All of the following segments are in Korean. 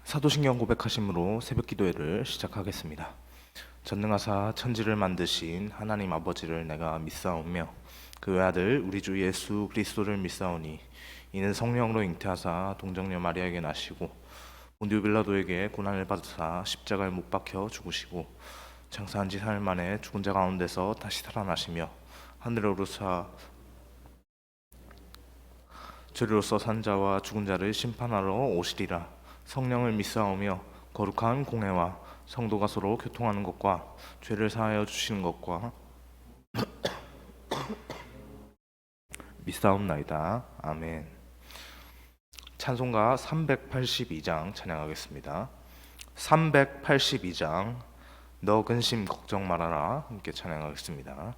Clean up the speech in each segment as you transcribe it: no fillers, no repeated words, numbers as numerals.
사도신경 고백하심으로 새벽 기도회를 시작하겠습니다. 전능하사 천지를 만드신 하나님 아버지를 내가 믿사오며 그 외아들 우리 주 예수 그리스도를 믿사오니 이는 성령으로 잉태하사 동정녀 마리아에게 나시고 본디오 빌라도에게 고난을 받으사 십자가에 못 박혀 죽으시고 장사한 지 3일 만에 죽은 자 가운데서 다시 살아나시며 하늘에 오르사 저리로서 산 자와 죽은 자를 심판하러 오시리라. 성령을 믿사오며 거룩한 공회와 성도가 서로 교통하는 것과 죄를 사하여 주시는 것과 믿사옵나이다. 아멘. 찬송가 382장 찬양하겠습니다. 382장 너 근심 걱정 말아라 함께 찬양하겠습니다.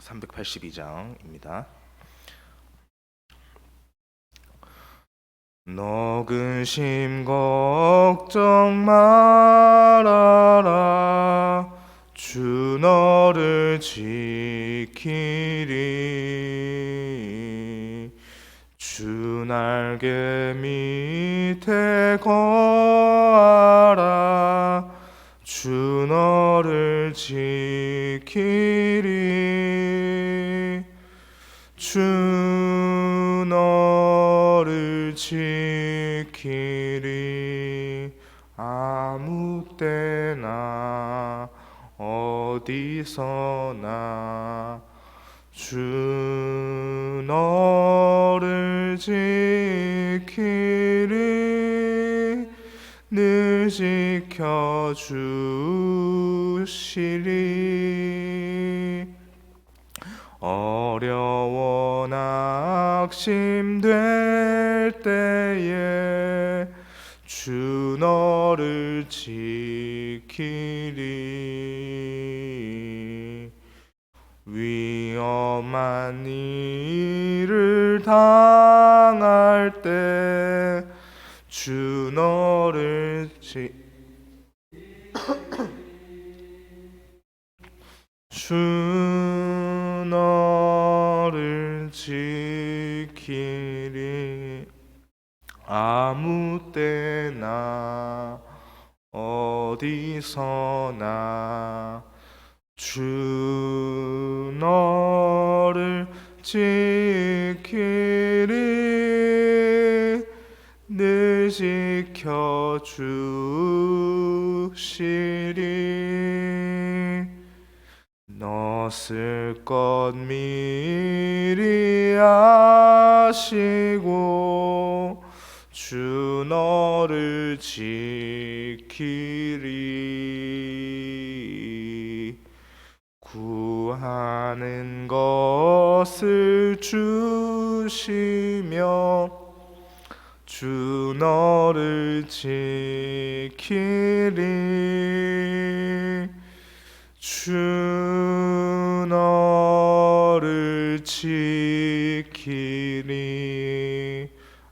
382장입니다. 너 근심 걱정 말아라 주 너를 지키리 주 날개 밑에 거하라 주 너를 지키리 주 너를 지키리 아무 때나 어디서나 주 너를 지키리 늘 지켜주시리 어려워 낙심될 때에 주 너를 지키리 위험한 일을 당할 때 주 너를 주 너를 지키리 아무 때나 어디서나 주 너를 지키리 늘 지켜주시리 너 쓸 것 미리 아시고 주 너를 지키리 구하는 것을 주시며 주 너를 지키리 주 너를 지키리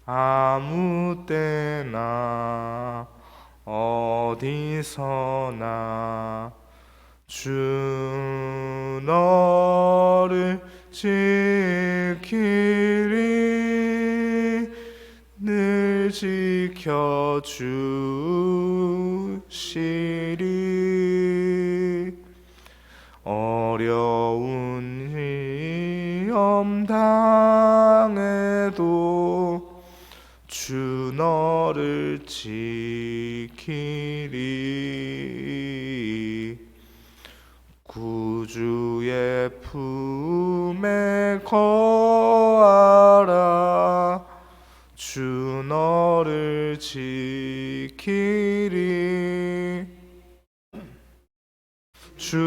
아무 때나 어디서나 주 너를 지키리 늘 지켜주시리 어려운 시험 당해도 주 너를 지키리 구주의 품에 거하라 주 너를 지키리 주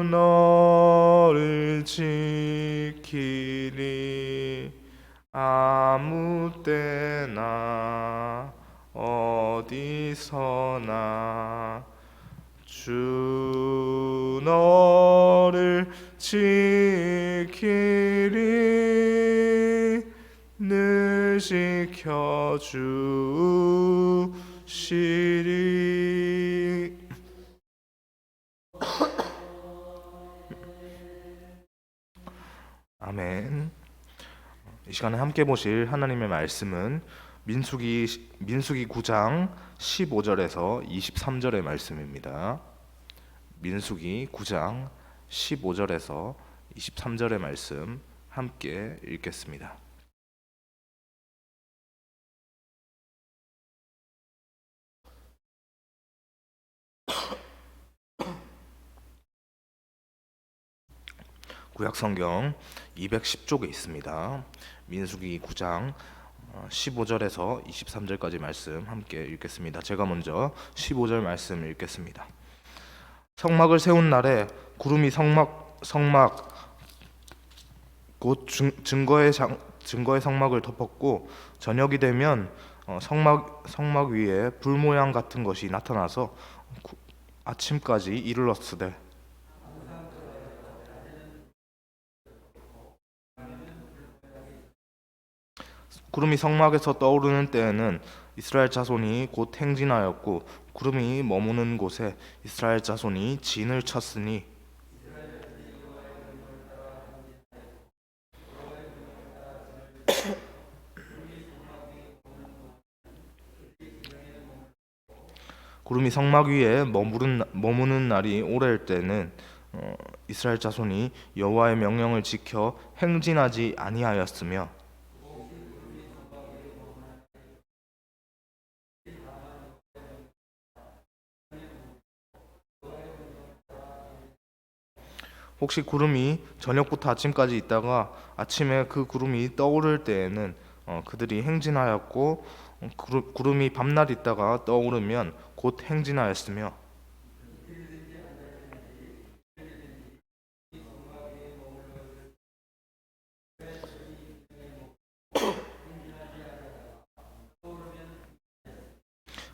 너를 지키리 아무 때나 어디서나 주 너를 지키리 늘 지켜주시리 아멘. 이 시간에 함께 보실 하나님의 말씀은 민수기 9장 15절에서 23절의 말씀입니다. 민수기 9장 15절에서 23절의 말씀 함께 읽겠습니다. 구약성경 210쪽에 있습니다. 민수기 9장 15절에서 23절까지 말씀 함께 읽겠습니다. 제가 먼저 15절 말씀 읽겠습니다. 성막을 세운 날에 구름이 성막 곧 증거의 성막을 덮었고, 저녁이 되면 성막 위에 불 모양 같은 것이 나타나서 아침까지 이르렀으되, 구름이 성막에서 떠오르는 때에는 이스라엘 자손이 곧 행진하였고, 구름이 머무는 곳에 이스라엘 자손이 진을 쳤으니, 구름이 성막 위에 머무는 날이 오래일 때는 이스라엘 자손이 여호와의 명령을 지켜 행진하지 아니하였으며, 혹시 구름이 저녁부터 아침까지 있다가 아침에 그 구름이 떠오를 때에는 그들이 행진하였고, 구름이 밤낮 있다가 떠오르면 곧 행진하였으며,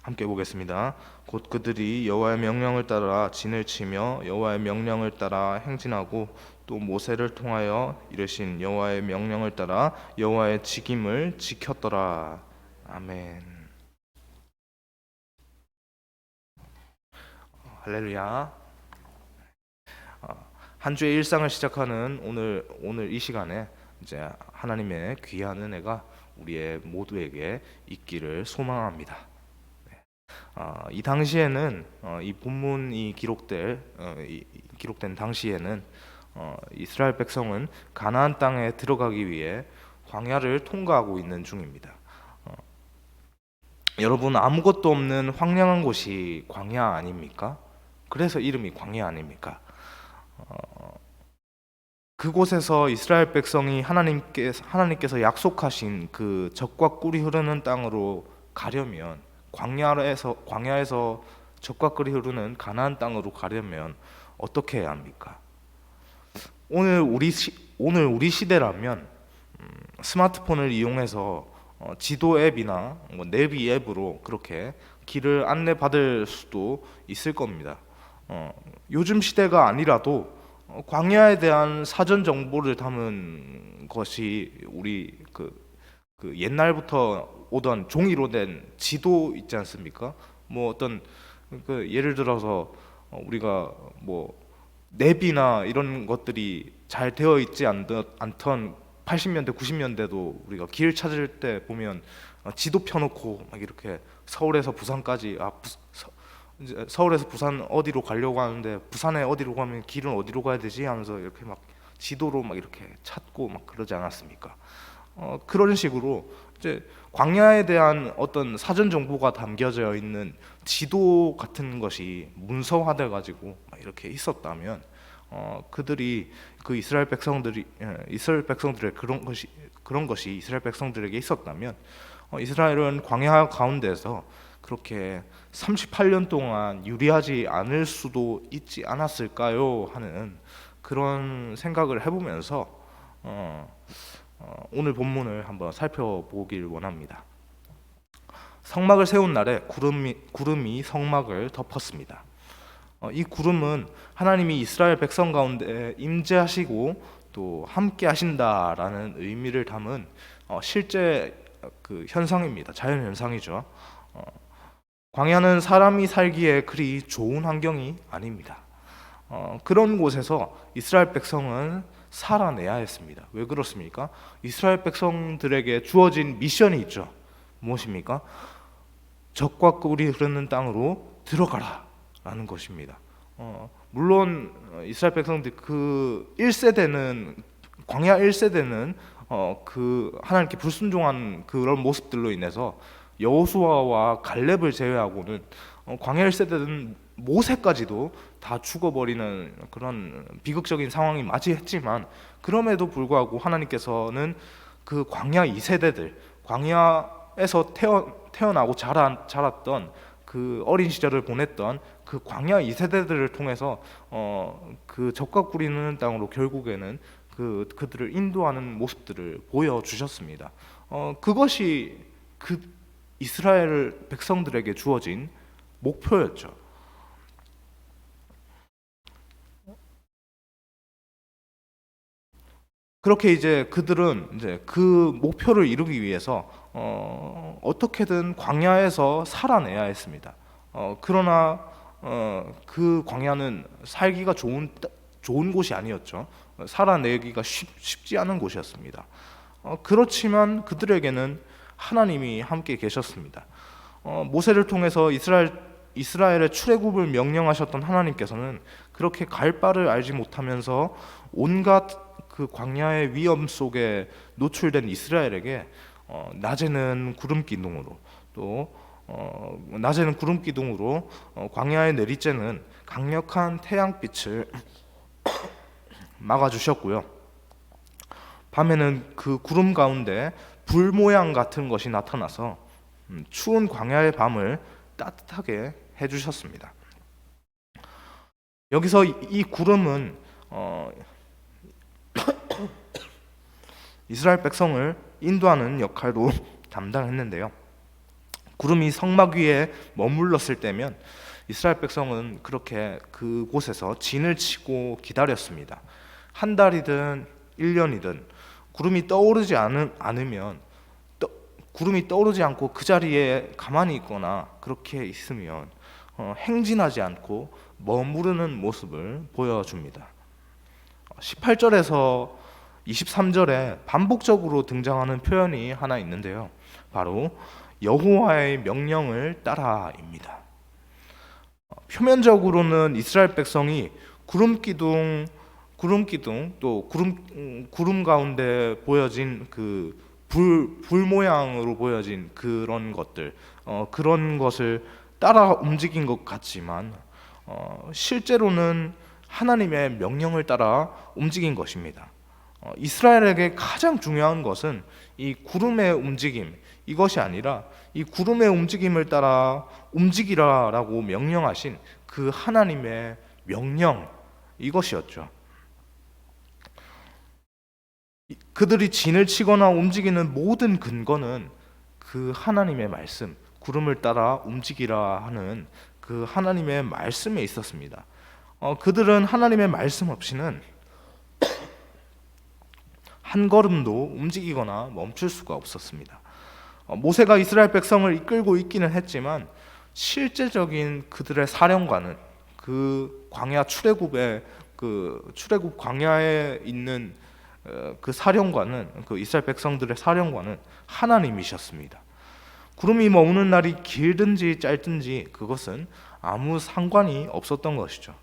함께 보겠습니다. 곧 그들이 여호와의 명령을 따라 진을 치며 여호와의 명령을 따라 행진하고, 또 모세를 통하여 이르신 여호와의 명령을 따라 여호와의 직임을 지켰더라. 아멘. 할렐루야. 한 주의 일상을 시작하는 오늘 이 시간에 이제 하나님의 귀한 은혜가 우리의 모두에게 있기를 소망합니다. 이 당시에는 이 본문이 기록된 당시에는 이스라엘 백성은 가나안 땅에 들어가기 위해 광야를 통과하고 있는 중입니다. 여러분, 아무것도 없는 황량한 곳이 광야 아닙니까? 그래서 이름이 광야 아닙니까? 그곳에서 이스라엘 백성이 하나님께서 약속하신 그 젖과 꿀이 흐르는 땅으로 가려면, 광야에서 젖과 꿀이 흐르는 가나안 땅으로 가려면 어떻게 해야 합니까? 오늘 우리 시대라면 스마트폰을 이용해서 지도 앱이나 내비 앱으로 그렇게 길을 안내받을 수도 있을 겁니다. 요즘 시대가 아니라도 광야에 대한 사전 정보를 담은 것이 우리 그 옛날부터 오던 종이로 된 지도 있지 않습니까? 뭐 어떤 예를 들어서 우리가 뭐 내비나 이런 것들이 잘 되어 있지 않던 80년대, 90년대도 우리가 길 찾을 때 보면 지도 펴놓고 막 이렇게 서울에서 부산까지 이제 서울에서 부산 어디로 가려고 하는데, 부산에 어디로 가면 길은 어디로 가야 되지 하면서 이렇게 막 지도로 막 이렇게 찾고 막 그러지 않았습니까? 그런 식으로 이제 광야에 대한 어떤 사전 정보가 담겨져 있는 지도 같은 것이 문서화돼 가지고 이렇게 있었다면, 그들이 그 이스라엘 백성들의 그런 것이 이스라엘 백성들에게 있었다면, 이스라엘은 광야 가운데서 그렇게 38년 동안 유리하지 않을 수도 있지 않았을까요? 하는 그런 생각을 해보면서 오늘 본문을 한번 살펴보길 원합니다. 성막을 세운 날에 구름이 성막을 덮었습니다. 이 구름은 하나님이 이스라엘 백성 가운데 임재하시고 또 함께 하신다라는 의미를 담은 실제 그 현상입니다. 자연 현상이죠. 광야는 사람이 살기에 그리 좋은 환경이 아닙니다. 그런 곳에서 이스라엘 백성은 살아내야 했습니다. 왜 그렇습니까? 이스라엘 백성들에게 주어진 미션이 있죠. 무엇입니까? 적과 꿀이 흐르는 땅으로 들어가라 라는 것입니다. 물론 이스라엘 백성들 그 1세대는 광야 1세대는 그 하나님께 불순종한 그런 모습들로 인해서 여호수아와 갈렙을 제외하고는 광야 1세대는 모세까지도 다 죽어버리는 그런 비극적인 상황이 맞이했지만, 그럼에도 불구하고 하나님께서는 그 광야 2세대들, 광야에서 태어나고 자랐던 그 어린 시절을 보냈던 그 광야 2세대들을 통해서 그 적과 꿀이 흐르는 땅으로 결국에는 그들을 인도하는 모습들을 보여주셨습니다. 그것이 그 이스라엘 백성들에게 주어진 목표였죠. 그렇게 이제 그들은 이제 그 목표를 이루기 위해서 어떻게든 광야에서 살아내야 했습니다. 그러나 그 광야는 살기가 좋은 곳이 아니었죠. 살아내기가 쉽지 않은 곳이었습니다. 그렇지만 그들에게는 하나님이 함께 계셨습니다. 모세를 통해서 이스라엘의 출애굽을 명령하셨던 하나님께서는 그렇게 갈 바를 알지 못하면서 온갖 그 광야의 위험 속에 노출된 이스라엘에게 낮에는 구름 기둥으로, 또 낮에는 구름 기둥으로 광야의 내리쬐는 강력한 태양빛을 막아주셨고요. 밤에는 그 구름 가운데 불 모양 같은 것이 나타나서 추운 광야의 밤을 따뜻하게 해주셨습니다. 여기서 이 구름은 이스라엘 백성을 인도하는 역할도 담당했는데요. 구름이 성막 위에 머물렀을 때면 이스라엘 백성은 그렇게 그곳에서 진을 치고 기다렸습니다. 한 달이든 1년이든 구름이 떠오르지 않으면, 구름이 떠오르지 않고 그 자리에 가만히 있거나 그렇게 있으면 행진하지 않고 머무르는 모습을 보여줍니다. 18절에서 23절에 반복적으로 등장하는 표현이 하나 있는데요. 바로 여호와의 명령을 따라입니다. 표면적으로는 이스라엘 백성이 구름 기둥, 또 구름 가운데 보여진 그 불 모양으로 보여진 그런 것들, 그런 것을 따라 움직인 것 같지만 실제로는 하나님의 명령을 따라 움직인 것입니다. 이스라엘에게 가장 중요한 것은 이 구름의 움직임, 이것이 아니라 이 구름의 움직임을 따라 움직이라라고 명령하신 그 하나님의 명령, 이것이었죠. 그들이 진을 치거나 움직이는 모든 근거는 그 하나님의 말씀, 구름을 따라 움직이라 하는 그 하나님의 말씀에 있었습니다. 그들은 하나님의 말씀 없이는 한 걸음도 움직이거나 멈출 수가 없었습니다. 모세가 이스라엘 백성을 이끌고 있기는 했지만 실제적인 그들의 사령관은 그 광야 출애굽 광야에 있는 그 사령관은, 그 이스라엘 백성들의 사령관은 하나님이셨습니다. 구름이 머무는 날이 길든지 짧든지 그것은 아무 상관이 없었던 것이죠.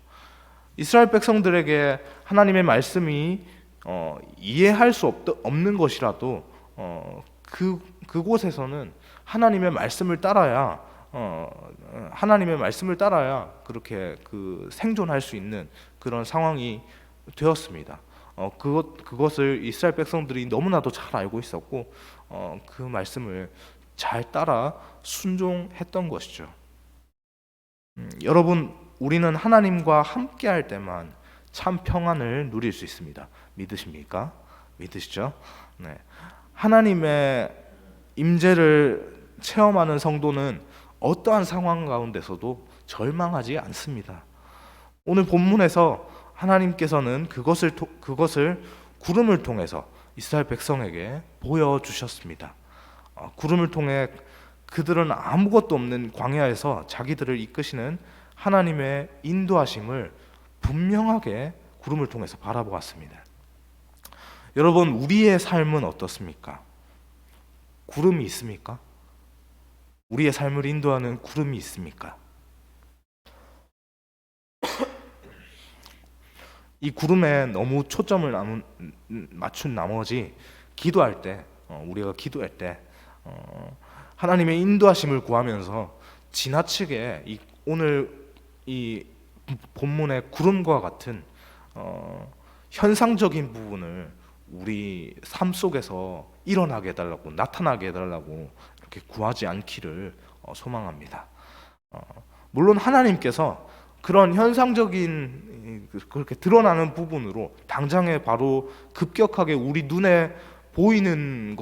이스라엘 백성들에게 하나님의 말씀이 이해할 수 없는 것이라도 그곳에서는 하나님의 말씀을 따라야 그렇게 그 생존할 수 있는 그런 상황이 되었습니다. 그것을 이스라엘 백성들이 너무나도 잘 알고 있었고 그 말씀을 잘 따라 순종했던 것이죠. 여러분, 우리는 하나님과 함께할 때만 참 평안을 누릴 수 있습니다. 믿으십니까? 믿으시죠? 네. 하나님의 임재를 체험하는 성도는 어떠한 상황 가운데서도 절망하지 않습니다. 오늘 본문에서 하나님께서는 그것을 구름을 통해서 이스라엘 백성에게 보여주셨습니다. 구름을 통해 그들은 아무것도 없는 광야에서 자기들을 이끄시는 하나님의 인도하심을 분명하게 구름을 통해서 바라보았습니다. 여러분, 우리의 삶은 어떻습니까? 구름이 있습니까? 우리의 삶을 인도하는 구름이 있습니까? 이 구름에 너무 초점을 맞춘 나머지 기도할 때, 우리가 기도할 때 하나님의 인도하심을 구하면서 지나치게 오늘 이 본문의 구름과 같은 현상적인 부분을 우리 삶 속에서 일어나게 해달라고, 나타나게 해달라고 이렇게 구하지 않기를 소망합니다. 물론 하나님께서 그런 현상적인 그렇게 드러나는 부분으로 당장에 바로 급격하게 우리 눈에 보이는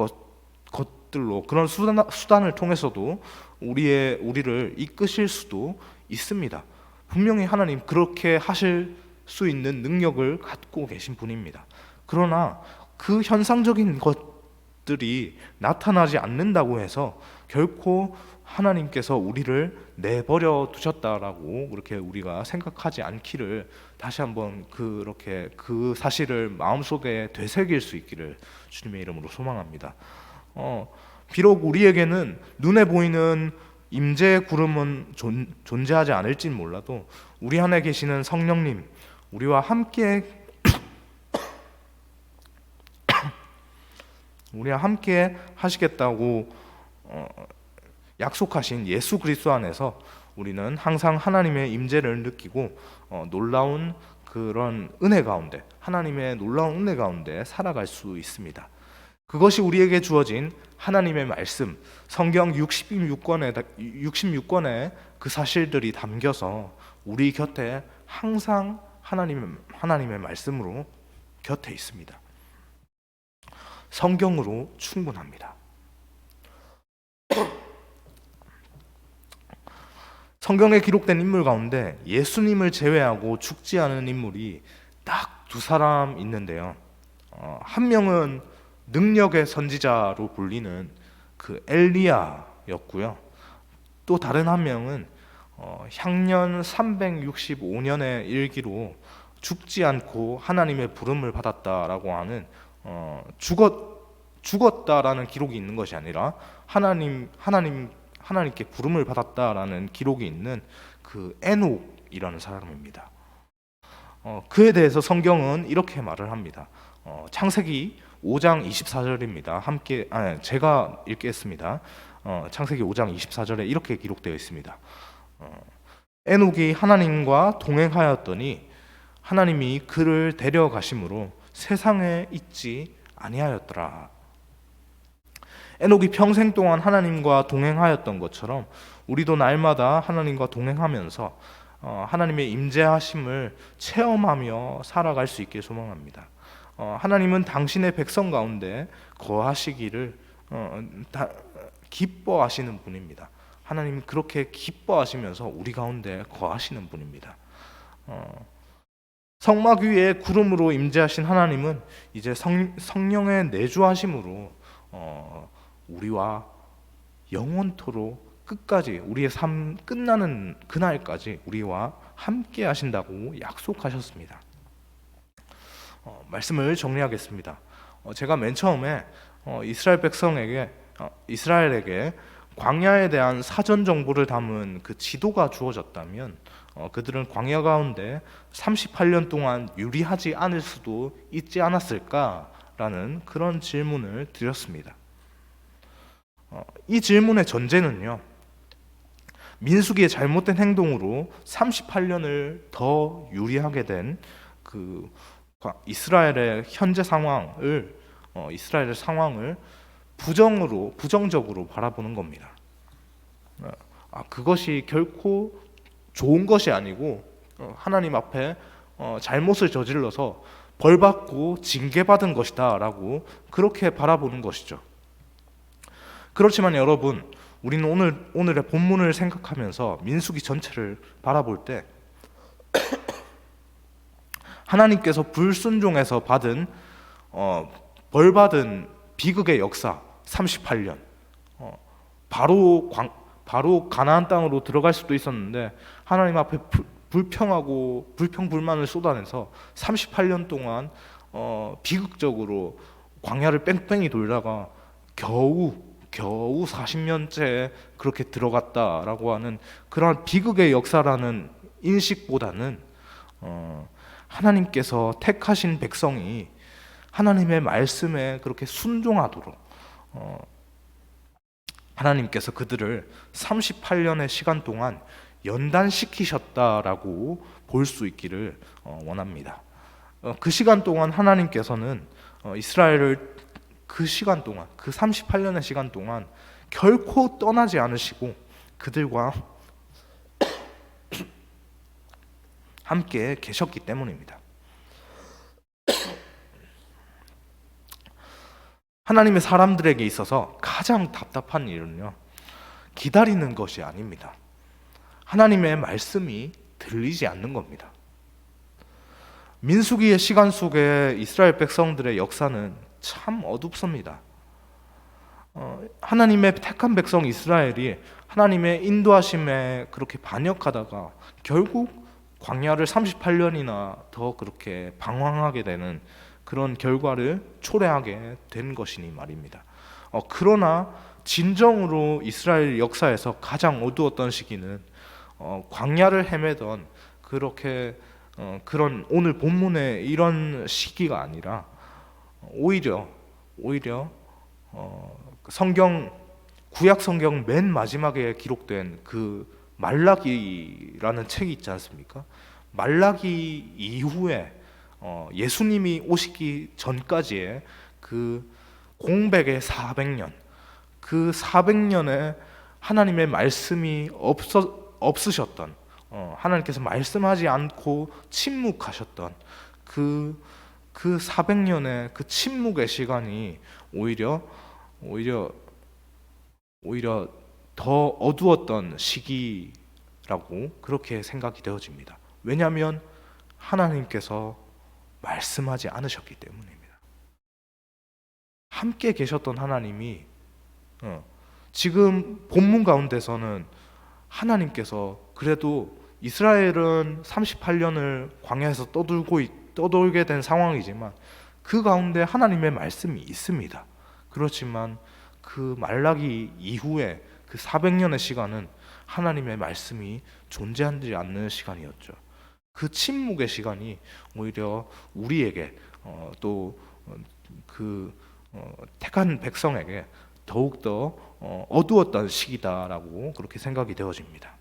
것들로 그런 수단을 통해서도 우리를 이끄실 수도 있습니다. 분명히 하나님 그렇게 하실 수 있는 능력을 갖고 계신 분입니다. 그러나 그 현상적인 것들이 나타나지 않는다고 해서 결코 하나님께서 우리를 내버려 두셨다라고 그렇게 우리가 생각하지 않기를 다시 한번 그렇게 그 사실을 마음속에 되새길 수 있기를 주님의 이름으로 소망합니다. 비록 우리에게는 눈에 보이는 임재의 구름은 존재하지 않을진 몰라도 우리 안에 계시는 성령님, 우리와 함께 하시겠다고 약속하신 예수 그리스도 안에서 우리는 항상 하나님의 임재를 느끼고 놀라운 그런 은혜 가운데, 하나님의 놀라운 은혜 가운데 살아갈 수 있습니다. 그것이 우리에게 주어진 하나님의 말씀, 성경 66권의 그 사실들이 담겨서 우리 곁에 항상 하나님의 말씀으로 곁에 있습니다. 성경으로 충분합니다. 성경에 기록된 인물 가운데 예수님을 제외하고 죽지 않은 인물이 딱 두 사람 있는데요. 한 명은 능력의 선지자로 불리는 그 엘리야였고요. 또 다른 한 명은 향년 365년의 일기로 죽지 않고 하나님의 부름을 받았다라고 하는 죽었다라는 기록이 있는 것이 아니라 하나님께 부름을 받았다라는 기록이 있는 그 에녹이라는 사람입니다. 그에 대해서 성경은 이렇게 말을 합니다. 창세기 5장 24절입니다. 제가 읽겠습니다. 창세기 5장 24절에 이렇게 기록되어 있습니다. 에녹이 하나님과 동행하였더니 하나님이 그를 데려가심으로 세상에 있지 아니하였더라. 에녹이 평생 동안 하나님과 동행하였던 것처럼 우리도 날마다 하나님과 동행하면서 하나님의 임재하심을 체험하며 살아갈 수 있게 소망합니다. 하나님은 당신의 백성 가운데 거하시기를 기뻐하시는 분입니다. 하나님은 그렇게 기뻐하시면서 우리 가운데 거하시는 분입니다. 성막 위에 구름으로 임재하신 하나님은 이제 성령의 내주하심으로 우리와 영원토록 끝까지 우리의 삶 끝나는 그날까지 우리와 함께 하신다고 약속하셨습니다. 말씀을 정리하겠습니다. 제가 맨 처음에 이스라엘에게 광야에 대한 사전 정보를 담은 그 지도가 주어졌다면 그들은 광야 가운데 38년 동안 유리하지 않을 수도 있지 않았을까라는 그런 질문을 드렸습니다. 이 질문의 전제는요, 민수기의 잘못된 행동으로 38년을 더 유리하게 된 그 이스라엘의 현재 상황을 이스라엘의 상황을 부정적으로 바라보는 겁니다. 그것이 결코 좋은 것이 아니고 하나님 앞에 잘못을 저질러서 벌받고 징계받은 것이다라고 그렇게 바라보는 것이죠. 그렇지만 여러분, 우리는 오늘의 본문을 생각하면서 민수기 전체를 바라볼 때 하나님께서 불순종해서 벌받은 비극의 역사 38년, 바로 가나안 땅으로 들어갈 수도 있었는데 하나님 앞에 불평불만을 쏟아내서 38년 동안 비극적으로 광야를 뺑뺑이 돌다가 겨우 40년째 그렇게 들어갔다라고 하는 그러한 비극의 역사라는 인식보다는 하나님께서 택하신 백성이 하나님의 말씀에 그렇게 순종하도록 하나님께서 그들을 38년의 시간 동안 연단시키셨다라고 볼 수 있기를 원합니다. 그 시간 동안 하나님께서는 이스라엘을 그 시간 동안, 그 38년의 시간 동안 결코 떠나지 않으시고 그들과 함께 계셨기 때문입니다. 하나님의 사람들에게 있어서 가장 답답한 일은요, 기다리는 것이 아닙니다. 하나님의 말씀이 들리지 않는 겁니다. 민수기의 시간 속에 이스라엘 백성들의 역사는 참 어둡습니다. 하나님의 택한 백성 이스라엘이 하나님의 인도하심에 그렇게 반역하다가 결국 광야를 38년이나 더 그렇게 방황하게 되는 그런 결과를 초래하게 된 것이니 말입니다. 그러나 진정으로 이스라엘 역사에서 가장 어두웠던 시기는 광야를 헤매던 그렇게 그런 오늘 본문의 이런 시기가 아니라 오히려 성경 구약 성경 맨 마지막에 기록된 그 말라기라는 책이 있지 않습니까? 말라기 이후에 예수님이 오시기 전까지의 그 공백의 400년, 그 400년에 하나님의 말씀이 없으셨던, 하나님께서 말씀하지 않고 침묵하셨던 그 400년의 그 침묵의 시간이 오히려 더 어두웠던 시기라고 그렇게 생각이 되어집니다. 왜냐하면 하나님께서 말씀하지 않으셨기 때문입니다. 함께 계셨던 하나님이 지금 본문 가운데서는 하나님께서 그래도 이스라엘은 38년을 광야에서 떠돌게 된 상황이지만 그 가운데 하나님의 말씀이 있습니다. 그렇지만 그 말라기 이후에 그 400년의 시간은 하나님의 말씀이 존재하지 않는 시간이었죠. 그 침묵의 시간이 오히려 우리에게 또 그 택한 백성에게 더욱더 어두웠던 시기다라고 그렇게 생각이 되어집니다.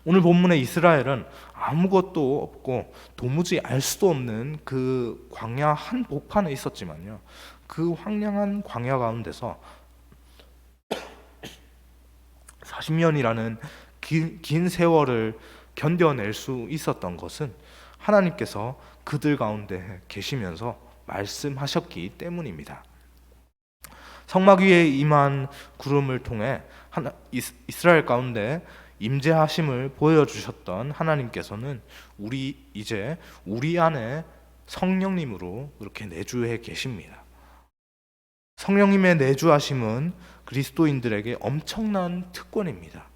오늘 본문의 이스라엘은 아무것도 없고 도무지 알 수도 없는 그 광야 한복판에 있었지만요, 그 황량한 광야 가운데서 40년이라는 긴 세월을 견뎌낼 수 있었던 것은 하나님께서 그들 가운데 계시면서 말씀하셨기 때문입니다. 성막 위에 임한 구름을 통해 이스라엘 가운데 임재하심을 보여주셨던 하나님께서는 이제 우리 안에 성령님으로 그렇게 내주해 계십니다. 성령님의 내주하심은 그리스도인들에게 엄청난 특권입니다.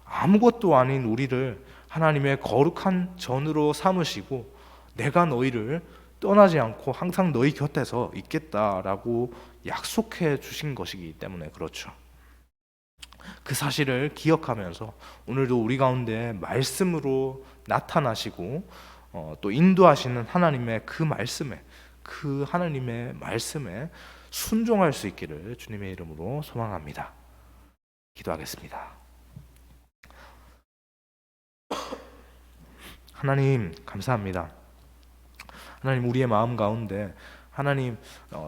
아무것도 아닌 우리를 하나님의 거룩한 전으로 삼으시고 내가 너희를 떠나지 않고 항상 너희 곁에서 있겠다라고 약속해 주신 것이기 때문에 그렇죠. 그 사실을 기억하면서 오늘도 우리 가운데 말씀으로 나타나시고 또 인도하시는 하나님의 그 하나님의 말씀에 순종할 수 있기를 주님의 이름으로 소망합니다. 기도하겠습니다. 하나님 감사합니다. 하나님, 우리의 마음 가운데 하나님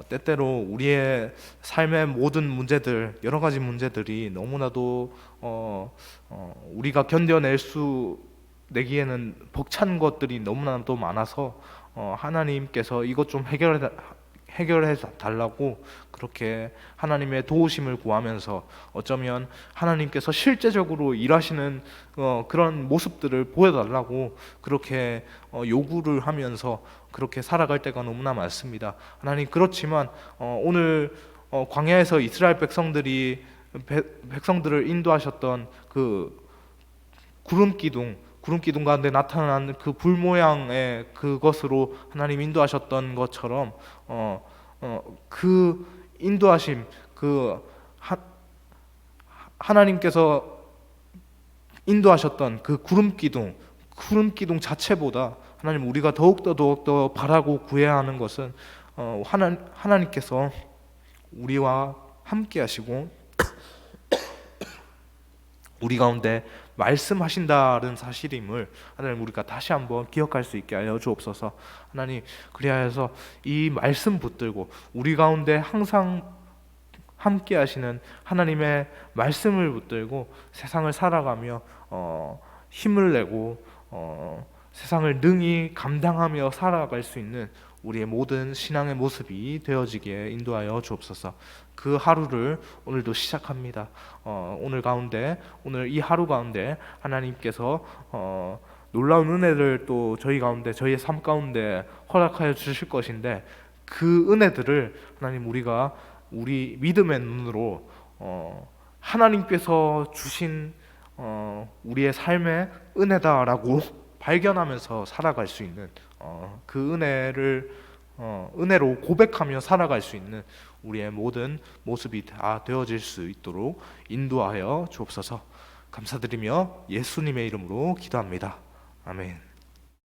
때때로 우리의 삶의 모든 문제들, 여러 가지 문제들이 너무나도 우리가 내기에는 벅찬 것들이 너무나도 많아서 하나님께서 이것 좀 해결해 달라고 그렇게 하나님의 도우심을 구하면서 어쩌면 하나님께서 실제적으로 일하시는 그런 모습들을 보여달라고 그렇게 요구를 하면서 그렇게 살아갈 때가 너무나 많습니다. 하나님, 그렇지만 오늘 광야에서 이스라엘 백성들을 인도하셨던 그 구름 기둥, 구름 기둥 가운데 나타난 그 불 모양의 그것으로 하나님 인도하셨던 것처럼 그 인도하심, 그 하나님께서 인도하셨던 그 구름 기둥 자체보다 하나님 우리가 더욱더 바라고 구해야 하는 것은 하나님께서 우리와 함께 하시고 우리 가운데 말씀하신다는 사실임을 하나님 우리가 다시 한번 기억할 수 있게 하여 주옵소서. 하나님, 그리하여서 이 말씀 붙들고 우리 가운데 항상 함께 하시는 하나님의 말씀을 붙들고 세상을 살아가며 힘을 내고 세상을 능히 감당하며 살아갈 수 있는 우리의 모든 신앙의 모습이 되어지게 인도하여 주옵소서. 그 하루를 오늘도 시작합니다. 오늘 이 하루 가운데 하나님께서 놀라운 은혜를 또 저희 가운데, 저희의 삶 가운데 허락하여 주실 것인데, 그 은혜들을 하나님 우리가 우리 믿음의 눈으로 하나님께서 주신 우리의 삶의 은혜다라고 발견하면서 살아갈 수 있는 그 은혜로 고백하며 살아갈 수 있는 우리의 모든 모습이 다 되어질 수 있도록 인도하여 주옵소서. 감사드리며 예수님의 이름으로 기도합니다. 아멘.